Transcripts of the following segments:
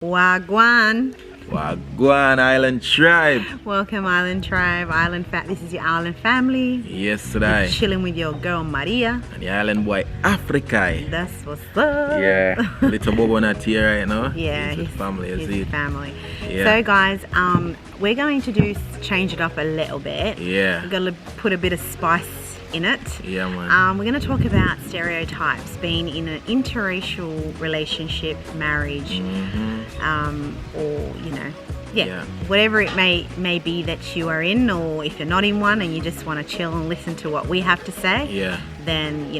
Wagwan. Wagwan Island Tribe. Welcome Island Tribe, this is your island family. Yes, today. You're chilling with your girl Maria. And the island boy Africa. That's what's up. Yeah, little Bobo not here right now. Yeah, his family, his family. Yeah. So guys, we're going to change it up a little bit. Yeah. We're gonna put a bit of spice in it. Yeah, man. We're going to talk about stereotypes, being in an interracial relationship, marriage, or whatever it may be that you are in, or if you're not in one and you just want to chill and listen to what we have to say. Yeah. Then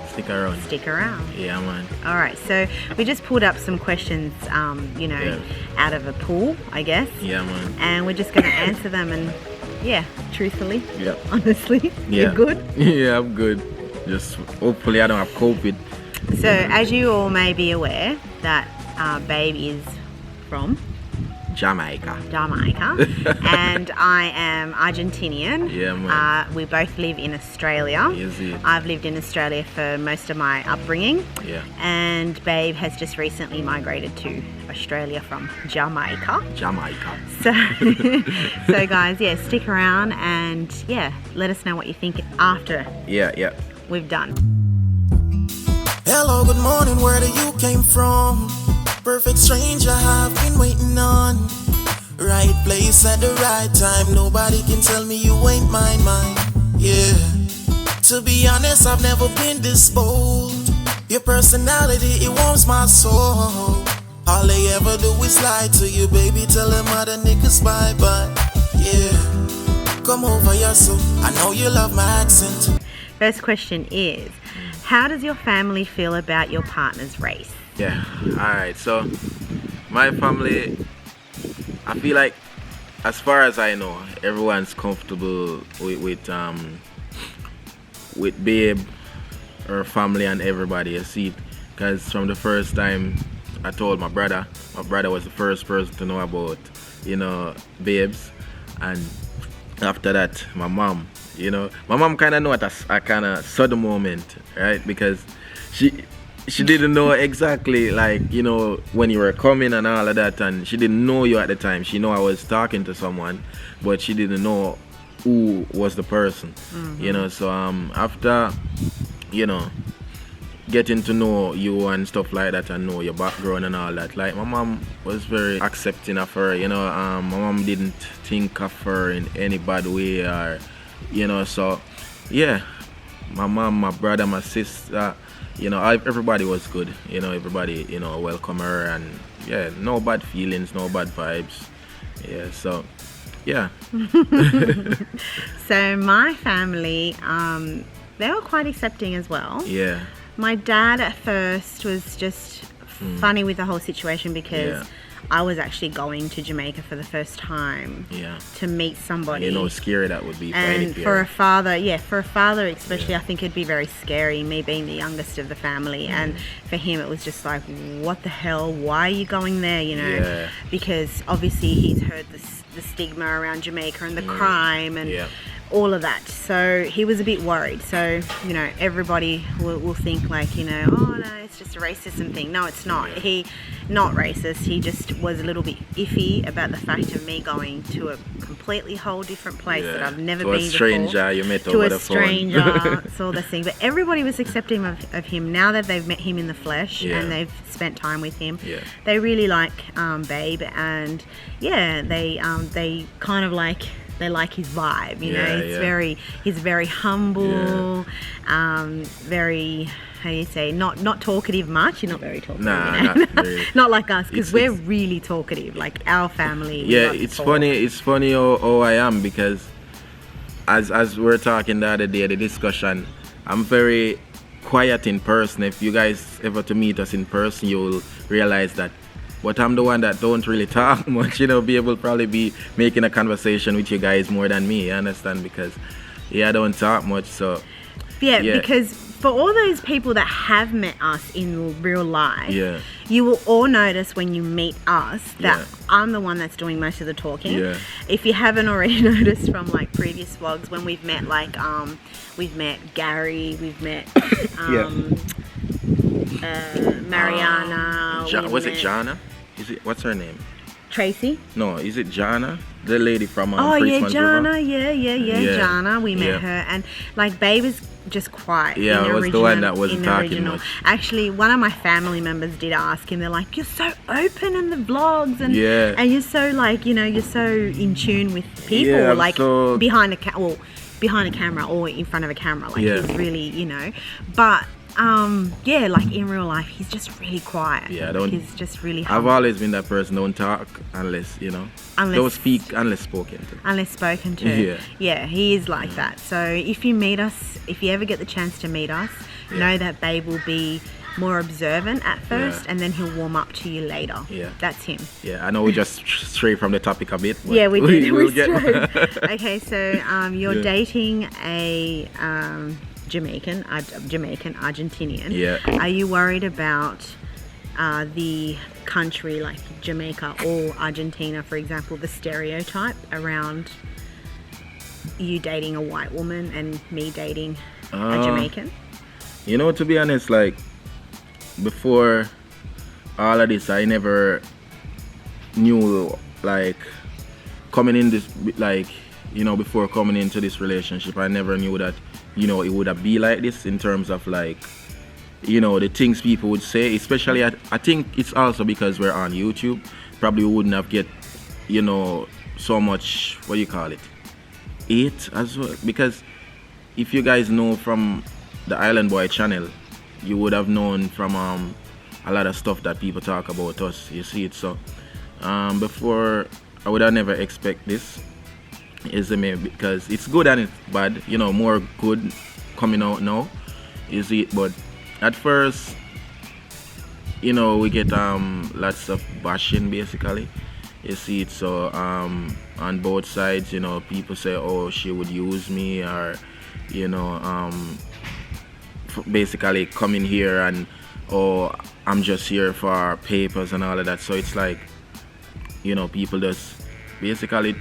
Stick around. Stick around. Yeah, man. All right. So we just pulled up some questions, out of a pool, I guess. Yeah, man. And we're just going to answer them and. Yeah, truthfully. Yeah. Honestly. Yeah. You're good? Yeah, I'm good. Just hopefully I don't have COVID. So, as you all may be aware, that Babe is from Jamaica. And I am Argentinian. Yeah, man. We both live in Australia. Yes, yeah. I've lived in Australia for most of my upbringing. Yeah. And Babe has just recently migrated to Australia from Jamaica. So guys, yeah, stick around and let us know what you think after we've done. Hello, good morning, where do you came from? Perfect stranger I've been waiting on. Right place at the right time. Nobody can tell me you ain't mine. Yeah. To be honest, I've never been this bold. Your personality, it warms my soul. All they ever do is lie to you, baby. Tell them other niggas bye-bye. Yeah. Come over here, so I know you love my accent. First question is, how does your family feel about your partner's race? Yeah. Alright, so my family, I feel like, as far as I know, everyone's comfortable with Babe, her family and everybody, you see, because from the first time I told my brother was the first person to know about, Babes, and after that, my mom, my mom kind of know at a kind of sudden moment, right, because she didn't know exactly, like, when you were coming and all of that, and she didn't know you at the time. She know I was talking to someone, but she didn't know who was the person, so after, getting to know you and stuff like that and know your background and all that, like, my mom was very accepting of her, my mom didn't think of her in any bad way, or, so, yeah, my mom, my brother, my sister, everybody was good, everybody, welcome her, and no bad feelings, no bad vibes, so, yeah. So my family, they were quite accepting as well. Yeah. My dad at first was just funny with the whole situation because I was actually going to Jamaica for the first time to meet somebody. Scary that would be. And for a father, especially, I think it'd be very scary, me being the youngest of the family. And for him, it was just like, what the hell? Why are you going there? Because obviously he's heard the stigma around Jamaica and the crime and all of that. So he was a bit worried. So, everybody will think like, oh no, it's just a racism thing. No, it's not. He not racist. He just was a little bit iffy about the fact of me going to a completely whole different place that I've never been before. To a stranger you met over the phone. It's all this thing. But everybody was accepting of him now that they've met him in the flesh and they've spent time with him. They really like Babe, and they kind of like, they like his vibe, he's very humble, very, how do you say, not talkative much. You're not very talkative. Not really. Not like us, because we're really talkative, like our family. Yeah, it's funny how I am, because as we're talking the other day, the discussion, I'm very quiet in person. If you guys ever to meet us in person, you'll realize that. But I'm the one that don't really talk much, be able to probably be making a conversation with you guys more than me, you understand? Because, I don't talk much, so... Yeah, because for all those people that have met us in real life, you will all notice when you meet us that I'm the one that's doing most of the talking. Yeah. If you haven't already noticed from, like, previous vlogs, when we've met, like, we've met Gary, we've met... Mariana. Was it Jana? what's her name? Tracy. No, is it Jana? The lady from Oh yeah, Priestman's Jana. River? Yeah. Jana. We met her, and like Babe is just quiet. Yeah, in I was the one that wasn't talking original. much. Actually, one of my family members did ask him. They're like, "You're so open in the vlogs, and Yeah. you're so like, you're so in tune with people, Yeah, like so- behind a camera or in front of a camera. Like Yeah. he's really, but." Like in real life, he's just really quiet. Yeah, He's just really I've humble. always been that person. Don't talk unless don't speak unless spoken to. Unless spoken to. Yeah. He is like that. So if you ever get the chance to meet us, know that Babe will be more observant at first, and then he'll warm up to you later. Yeah. That's him. Yeah, I know we just stray from the topic a bit. But Yeah, we did. we'll We get- strayed. Okay, so you're Yeah. dating a Jamaican, Argentinian. Yeah. Are you worried about the country like Jamaica or Argentina, for example, the stereotype around you dating a white woman and me dating a Jamaican? To be honest, like before all of this, I never knew like coming in this before coming into this relationship, I never knew that it would have be like this in terms of like the things people would say, especially I think it's also because we're on YouTube. Probably wouldn't have get so much, what do you call it, hate as well, because if you guys know from the Island Boy channel, you would have known from a lot of stuff that people talk about us, you see it. So before, I would have never expect this, because it's good and it's bad, more good coming out now, you see it. But at first, we get lots of bashing basically, you see it. So on both sides, people say, oh, she would use me, or basically coming here and, oh, I'm just here for papers and all of that. So it's like, people just basically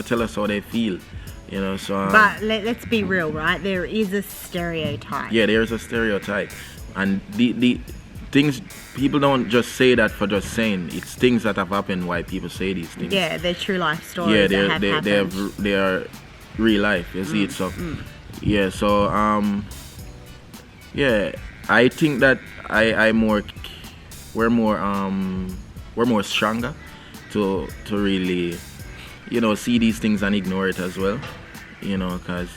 tell us how they feel, so But let's be real, right? There is a stereotype. yeah, there's a stereotype, and the things, people don't just say that for just saying. It's things that have happened why people say these things. Yeah, they're true life stories. Yeah, that have happened. they are real life, you see it. So yeah, so I think that we're more stronger to really see these things and ignore it as well, because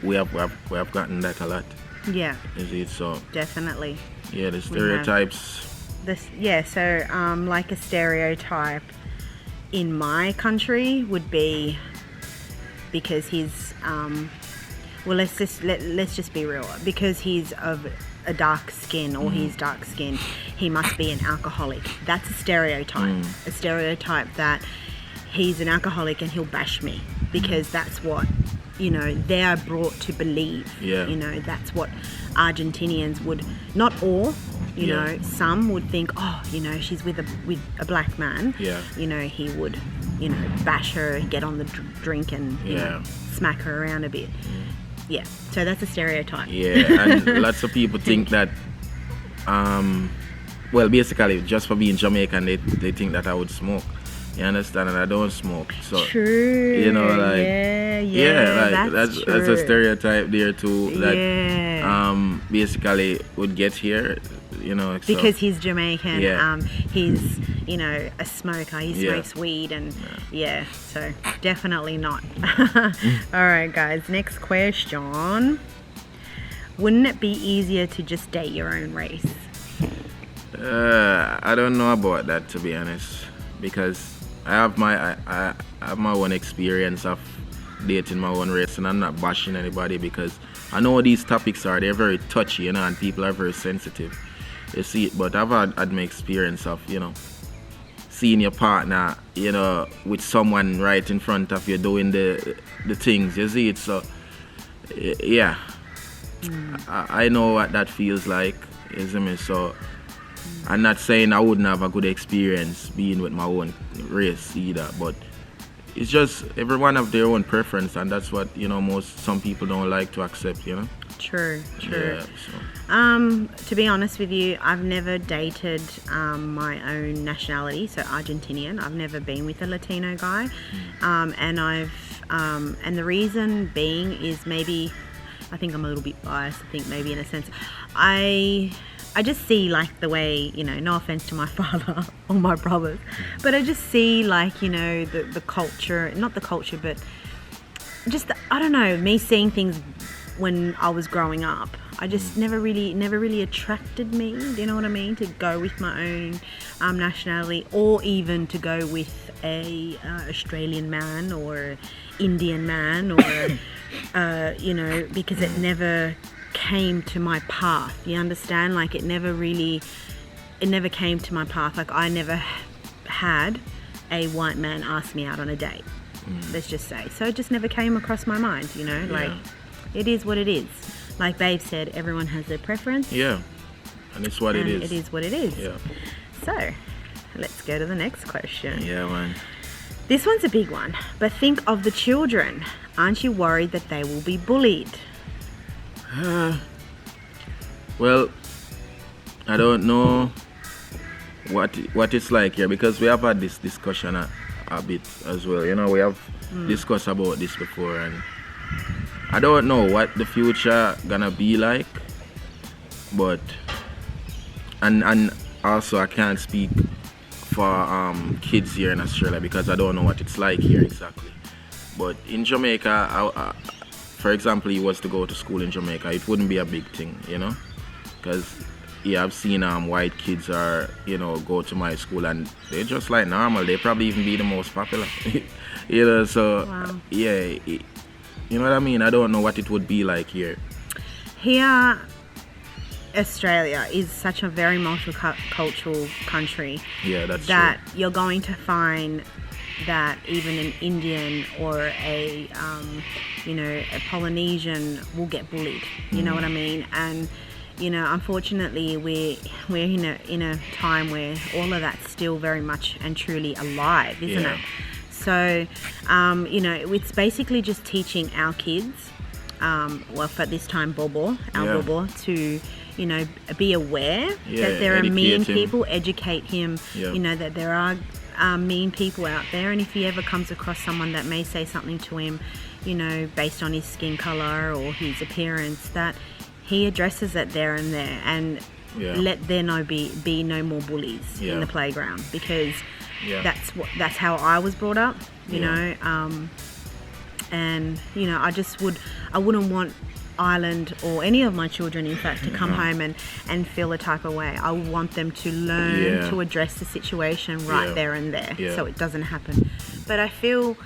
we have gotten that a lot, Yeah, you see it. So definitely. yeah, the stereotypes. So like a stereotype in my country would be, because he's let's just be real, because he's of a dark skin, or he's dark skinned, he must be an alcoholic. That's a stereotype. A stereotype that he's an alcoholic and he'll bash me, because that's what they are brought to believe. Yeah. That's what Argentinians would, not all, some would think, oh, she's with a black man. Yeah. He would, bash her, get on the drink and smack her around a bit. Yeah, so that's a stereotype. Yeah, and lots of people think that basically just for being Jamaican, they think that I would smoke. You understand? And I don't smoke. So True. that's a stereotype there too, that basically would get here, so. Because he's Jamaican. Yeah. He's a smoker. He smokes weed, and so definitely not. All right, guys. Next question. Wouldn't it be easier to just date your own race? I don't know about that, to be honest, because I have my own experience of dating my own race, and I'm not bashing anybody, because I know what these topics are. They're very touchy, and people are very sensitive, you see it. But I've had my experience of seeing your partner with someone right in front of you doing the things, you see it. So yeah, I know what that feels like, you see me. So I'm not saying I wouldn't have a good experience being with my own race either, but it's just everyone have their own preference, and that's what some people don't like to accept. True. Yeah, To be honest with you, I've never dated my own nationality, so Argentinian. I've never been with a Latino guy, and and the reason being is maybe I think I'm a little bit biased. I think maybe in a sense, I just see like the way, no offense to my father or my brothers, but I just see like, the culture, not the culture, but just, I don't know, me seeing things when I was growing up. I just never really attracted me, do you know what I mean? To go with my own nationality, or even to go with a Australian man or Indian man, or, because it never came to my path, you understand? Like it never came to my path. Like I never had a white man ask me out on a date, let's just say. So it just never came across my mind, like it is what it is. Like Babe said, everyone has their preference. Yeah, and it's what it is. It is what it is. Yeah. So let's go to the next question. Yeah, man. This one's a big one, but think of the children. Aren't you worried that they will be bullied? Well, I don't know what it's like here, because we have had this discussion a bit as well. We have discussed about this before, and I don't know what the future gonna be like, but and also I can't speak for kids here in Australia because I don't know what it's like here exactly. But in Jamaica, for example, he was to go to school in Jamaica, it wouldn't be a big thing, because I've seen white kids go to my school and they're just like normal. They probably even be the most popular, So wow. Yeah, you know what I mean. I don't know what it would be like here. Here, Australia is such a very multicultural country. Yeah, that's that true. You're going to find that even an Indian or a Polynesian will get bullied. You know what I mean? And unfortunately, we're in a time where all of that's still very much and truly alive, isn't it? So, it's basically just teaching our kids, for this time, Bobo, to, be aware that there are mean people, educate him, that there are mean people out there. And if he ever comes across someone that may say something to him, based on his skin color or his appearance, that he addresses it there and there, and let there be no more bullies in the playground, because that's how I was brought up, you know, and I wouldn't want Ireland or any of my children, in fact, to come home and feel a type of way. I want them to learn to address the situation right there and there, so it doesn't happen. But I feel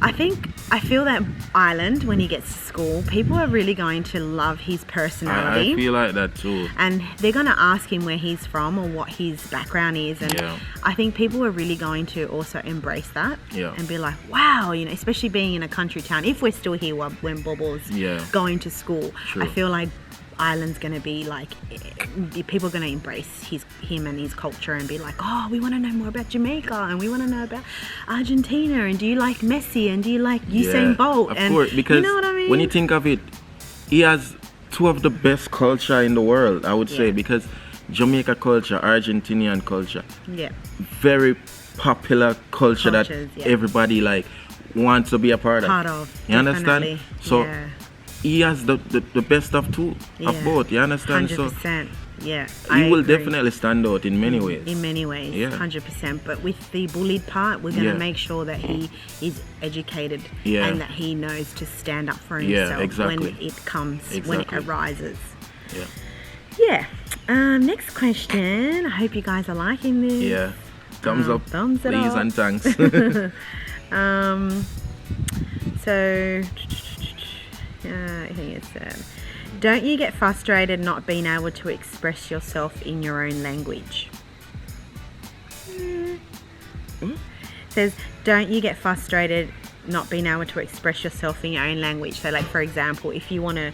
that Ireland, when he gets to school, people are really going to love his personality. I feel like that too. And they're going to ask him where he's from or what his background is. And I think people are really going to also embrace that and be like, wow, especially being in a country town. If we're still here when Bobo's going to school, I feel like Ireland's going to be like, people are going to embrace him and his culture and be like, oh, we want to know more about Jamaica, and we want to know about Argentina, and do you like Messi, and do you like Usain Bolt? Of course, because you know what I mean? When you think of it, he has two of the best culture in the world, I would say, because Jamaica culture, Argentinian culture, very popular culture that everybody like wants to be a part of. You understand? So he has the best of both, you understand? 100%. So he will definitely stand out in many ways. 100%. But with the bullied part, we're going to make sure that he is educated and that he knows to stand up for himself when it comes, when it arises. Next question. I hope you guys are liking this. Thumbs up, thumbs it please, up. and thanks. So I think it's don't you get frustrated not being able to express yourself in your own language? Says, don't you get frustrated not being able to express yourself in your own language? So like, for example, if you want to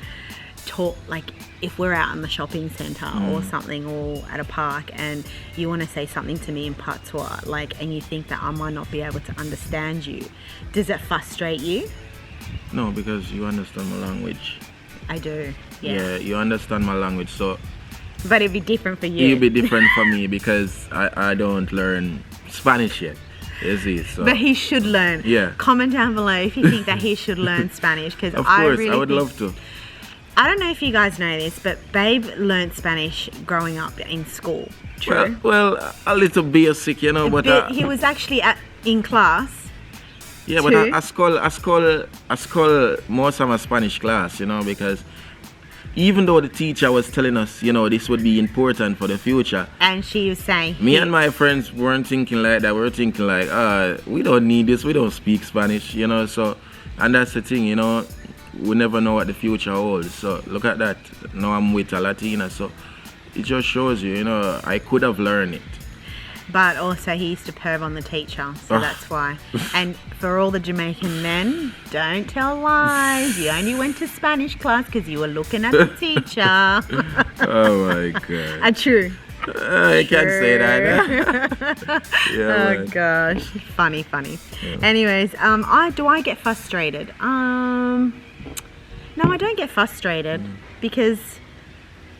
talk, like if we're out in the shopping centre or something, or at a park, and you want to say something to me in patois, like, and you think that I might not be able to understand you, does that frustrate you? No, because you understand my language. I do. Yeah. you understand my language, so But it'd be different for you. it'll be different for me because I don't learn Spanish yet. You see, so. But he should learn. Yeah. Comment down below if you think that he should learn Spanish, because Of I course, really I would think, love to. I don't know if you guys know this, but Babe learned Spanish growing up in school. True. Well, a little basic, you know, but he was actually in class. yeah, but too. I school most of my Spanish class, you know, because even though the teacher was telling us, you know, this would be important for the future, And she was saying, me and my friends weren't thinking like that. We were thinking like, we don't need this. We don't speak Spanish, you know. So, and that's the thing, you know. We never know what the future holds. So look at that. Now I'm with a Latina, so it just shows you, you know, I could have learned it. but also he used to perv on the teacher, so that's why. And for all the Jamaican men, don't tell lies. You only went to Spanish class because you were looking at the teacher. Oh my god. True. I can't say that. Yeah, Oh man. gosh, funny. Yeah. Anyways, do I get frustrated? No, I don't get frustrated because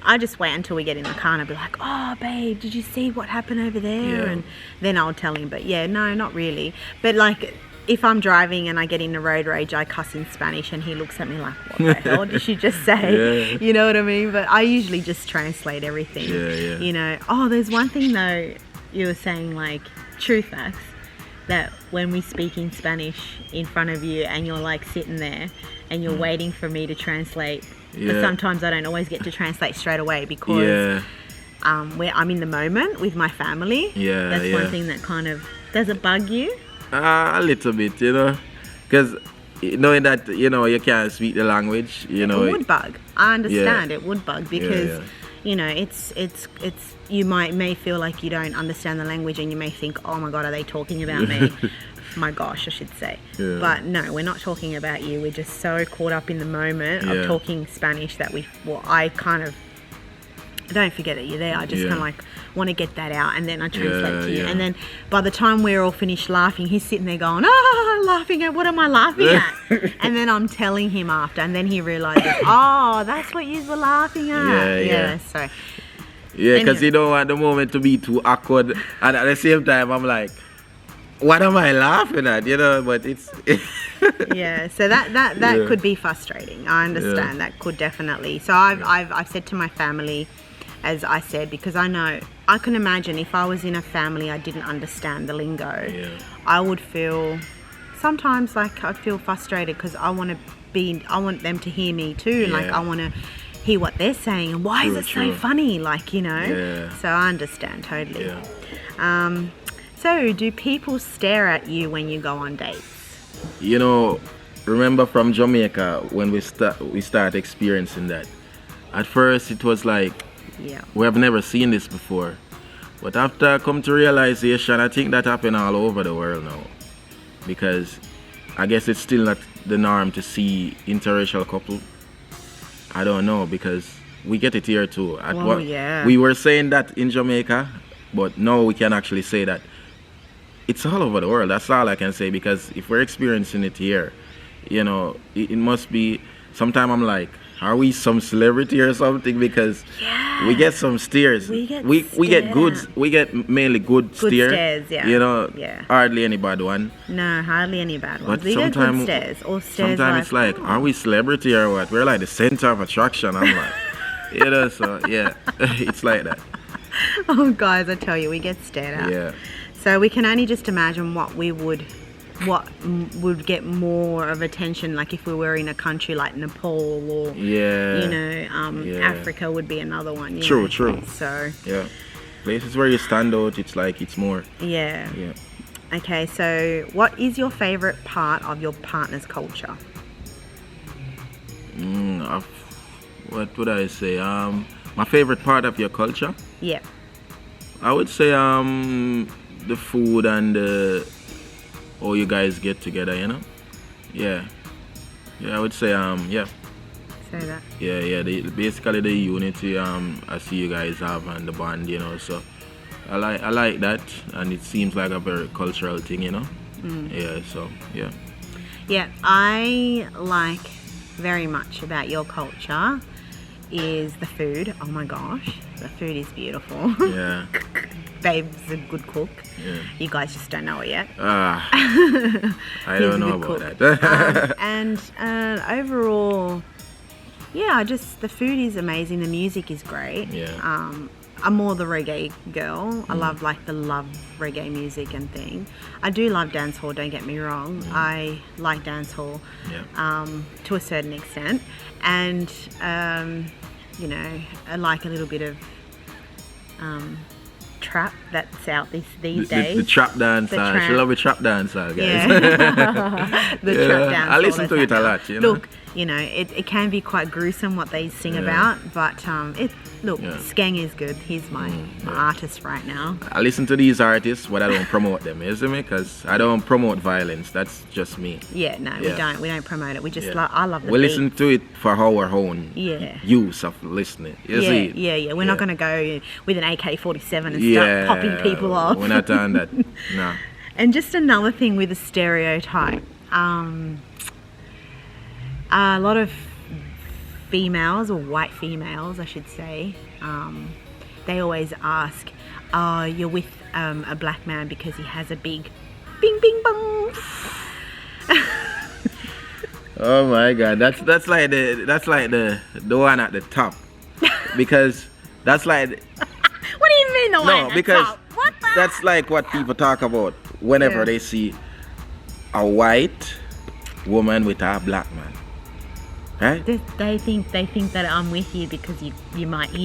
I just wait until we get in the car and I'll be like, oh babe, did you see what happened over there? Yeah. And then I'll tell him. But yeah, no, not really. But like, if I'm driving and I get into road rage, I cuss in Spanish and he looks at me like, what the hell did she just say? Yeah. You know what I mean? But I usually just translate everything. Yeah. You know, oh, there's one thing though, you were saying, like, true facts, that when we speak in Spanish in front of you and you're like sitting there and you're waiting for me to translate, but Yeah. sometimes I don't always get to translate straight away because where I'm in the moment with my family. Yeah, That's yeah. one thing that kind of, does it bug you? A little bit, you know, because knowing that, you know, you can't speak the language, you know. It would bug. I understand it would bug because, yeah. you know, it's you may feel like you don't understand the language and you may think, oh my God, are they talking about me? My gosh, I should say. Yeah. But no, we're not talking about you. We're just so caught up in the moment Yeah. of talking Spanish that I kind of don't forget that you're there. I just Yeah. kind of like want to get that out and then I translate Yeah, to you. yeah. And then by the time we're all finished laughing, he's sitting there going, laughing at, what am I laughing at? And then I'm telling him after and then he realizes, oh, that's what you were laughing at. Yeah. So Yeah, because Anyway. you don't want the moment to be too awkward, and at the same time, I'm like, what am I laughing at? You know, but it's yeah, so that Yeah. could be frustrating. I understand that could definitely. So I've said to my family, as I said, because I know I can imagine if I was in a family I didn't understand the lingo, Yeah. I would feel sometimes like I'd feel frustrated because I want them to hear me too, and like Yeah. I want to hear what they're saying and why is True, it true. so funny, like, you know. Yeah. So I understand totally. Yeah. So do people stare at you when you go on dates? You know, remember from Jamaica when we start experiencing that. At first, it was like, Yeah. we have never seen this before. But after I come to realization, I think that happened all over the world now. Because I guess it's still not the norm to see interracial couple. I don't know, because we get it here too. Yeah. We were saying that in Jamaica, but now we can actually say that it's all over the world. That's all I can say, because if we're experiencing it here, you know, it must be, sometimes I'm like, are we some celebrity or something? Because we get some stares. We get we get good. stared at. We get mainly good stares, yeah. You know, Yeah. hardly any bad one. No, hardly any bad ones. But We get good sometimes, stares. Or stares sometimes it's like, are we celebrity or what? We're like the center of attraction. I'm like, you know, so yeah, it's like that. oh, guys, I tell you, we get stared at. Yeah. So we can only just imagine what would get more of attention, like if we were in a country like Nepal or, Yeah. you know, Yeah. Africa would be another one. You True, know? true. So, Yeah. Places where you stand out, it's like it's more. yeah. Yeah. Okay, so what is your favorite part of your partner's culture? What would I say? My favorite part of your culture? Yeah. I would say the food and how you guys get together, you know? Yeah. Yeah, I would say yeah. Say that. Yeah, basically the unity I see you guys have and the bond, you know, so I like that, and it seems like a very cultural thing, you know? Yeah, so yeah. Yeah, I like very much about your culture is the food. Oh my gosh, the food is beautiful. Yeah. Babe's a good cook. Yeah. You guys just don't know it yet. I don't know about that. And overall, yeah, just the food is amazing. The music is great. Yeah. I'm more the reggae girl. I love reggae music and thing. I do love dancehall, don't get me wrong. I like dancehall to a certain extent. And, you know, I like a little bit of trap that's out these days. The trap dance. She love the trap dance, guys. Yeah. The trap dance. I listen to it a lot, you know. Look, you know, it can be quite gruesome what they sing about, but Skeng is good. He's my artist right now. I listen to these artists, but I don't promote them, you see me? Because I don't promote violence. That's just me. Yeah, no, we don't. We don't promote it. We just I love the we beat. listen to it for our own use of listening. You see? Yeah. We're not going to go with an AK-47 and start popping people off. We're not doing that. No. And just another thing with the stereotype. A lot of females, or white females I should say, they always ask, you're with a black man because he has a big bing bing bong. Oh my God, that's like the one at the top, because that's like what do you mean the one at the top? What the? That's like what people talk about whenever they see a white woman with a black man. Right? They think that I'm with you because you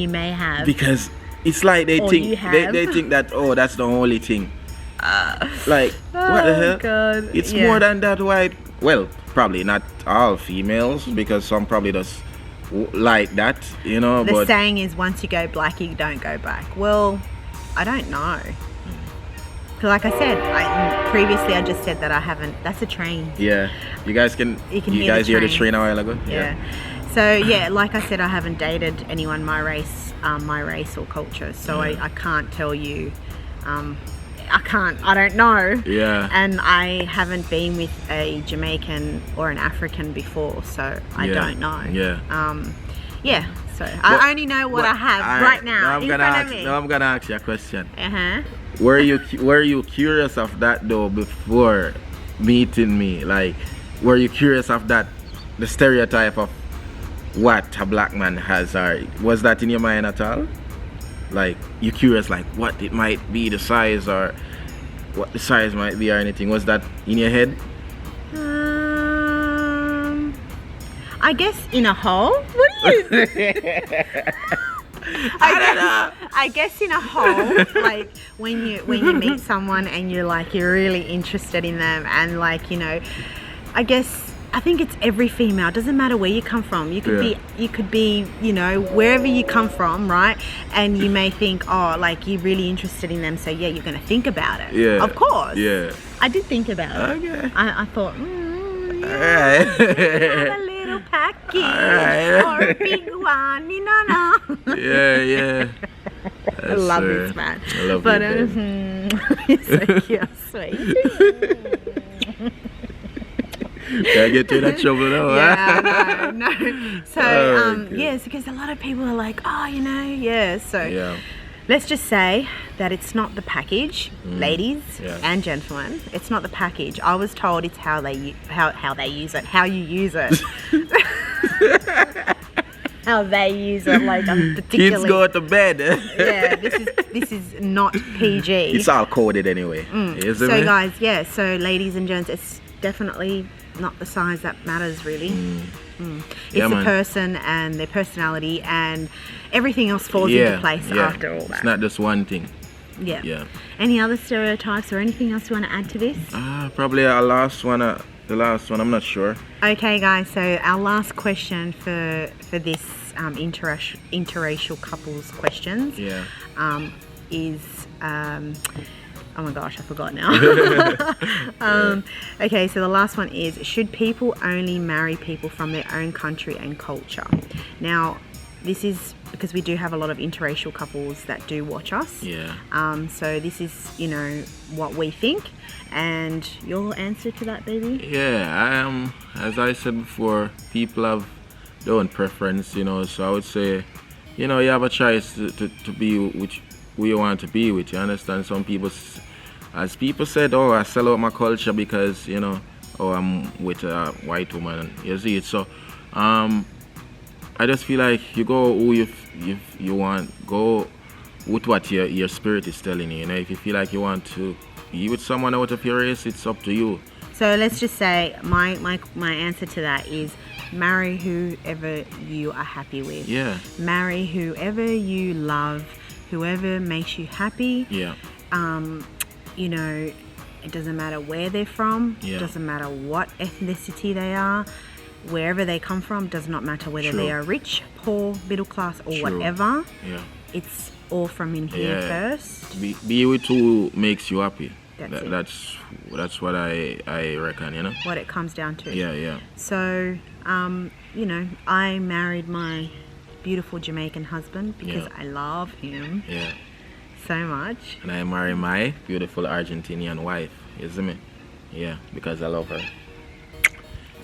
may have. Because it's like they think that that's the only thing. Like what the hell? God. It's more than that white. Well, probably not all females, because some probably just like that, you know. The saying is, once you go black, you don't go back. Well, I don't know. Like I said, previously I just said that I haven't. That's a train. Yeah, you guys hear the train a while ago. Yeah. So like I said, I haven't dated anyone my race or culture. So I can't tell you. I don't know. Yeah. And I haven't been with a Jamaican or an African before, so I don't know. Yeah. So I only know what I have right now in front of me. Now I'm gonna ask you a question. Uh-huh. Were you curious of that though before meeting me? Like, were you curious of that, the stereotype of what a black man has, or was that in your mind at all? Like, you curious like what it might be, the size, or what the size might be, or anything? Was that in your head? I guess in a hole. What do you? I guess in a hole, like when you meet someone and you're really interested in them, and like, you know, I think it's every female. It doesn't matter where you come from. You could be, you know, wherever you come from, right? And you may think, like you're really interested in them, so you're gonna think about it. Yeah. Of course. Yeah. I did think about it. Okay. I thought, Alright. a little package or a big one, you know. Yeah. I love this man. I love but you, you're so cute, sweet. Can't get in that trouble now. Yeah, no. So yes, because a lot of people are like, you know, so let's just say that it's not the package, ladies and gentlemen. It's not the package. I was told it's how they use it, how you use it. How they use it, like particularly. Kids go to bed. Yeah, this is not PG. It's all coded anyway. So guys, so ladies and gents, it's definitely not the size that matters really. It's the person and their personality, and everything else falls into place after all that. It's not just one thing. Yeah. Any other stereotypes or anything else you want to add to this? Probably the last one, I'm not sure. Okay guys, so our last question for this interracial couples questions is oh my gosh, I forgot now. Okay, so the last one is, should people only marry people from their own country and culture? Now, this is because we do have a lot of interracial couples that do watch us. So this is, you know, what we think. And your answer to that, baby? Yeah, as I said before, people have their own preference, you know. So I would say, you know, you have a choice to be with who you want to be with. You understand? Some people, as people said, oh, I sell out my culture because, you know, oh, I'm with a white woman. You see it. So, I just feel like you go who you want, go with what your spirit is telling you. You know, if you feel like you want to be with someone out of your race, it's up to you. So let's just say my answer to that is marry whoever you are happy with. Yeah. Marry whoever you love, whoever makes you happy. Yeah. You know, it doesn't matter where they're from. Yeah. It doesn't matter what ethnicity they are. Wherever they come from, does not matter whether True. they are rich, poor, middle class, or True. whatever. Yeah. It's all from in here Yeah. first. Be with who makes you happy. That's it. That's what I reckon, you know. What it comes down to. Yeah, yeah. So, you know, I married my beautiful Jamaican husband because Yeah. I love him Yeah. so much. And I marry my beautiful Argentinian wife, you see me? Yeah, because I love her.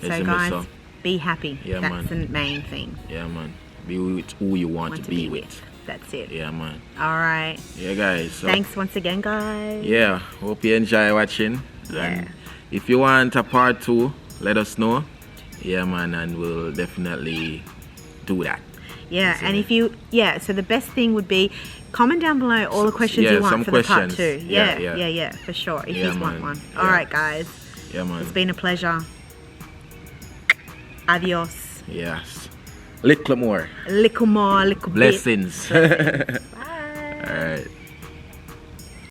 You So see me? guys, So, be happy. Yeah, That's man. the main thing. yeah, man. Be with who you want to be with. That's it. Yeah, man. All right. Yeah, guys. So, Thanks once again, guys. yeah, hope you enjoy watching. Yeah. And if you want a part 2, let us know. Yeah, man, and we'll definitely do that. Yeah, See and me? if you, so the best thing would be comment down below all the questions yeah, you want some for the part questions. 2. Yeah, Yeah, for sure. If Yeah, you want man. one. Yeah. All right, guys. Yeah, man. It's been a pleasure. Adios. Yes. Little more. Little more, little bit. Blessings. Bye. All right.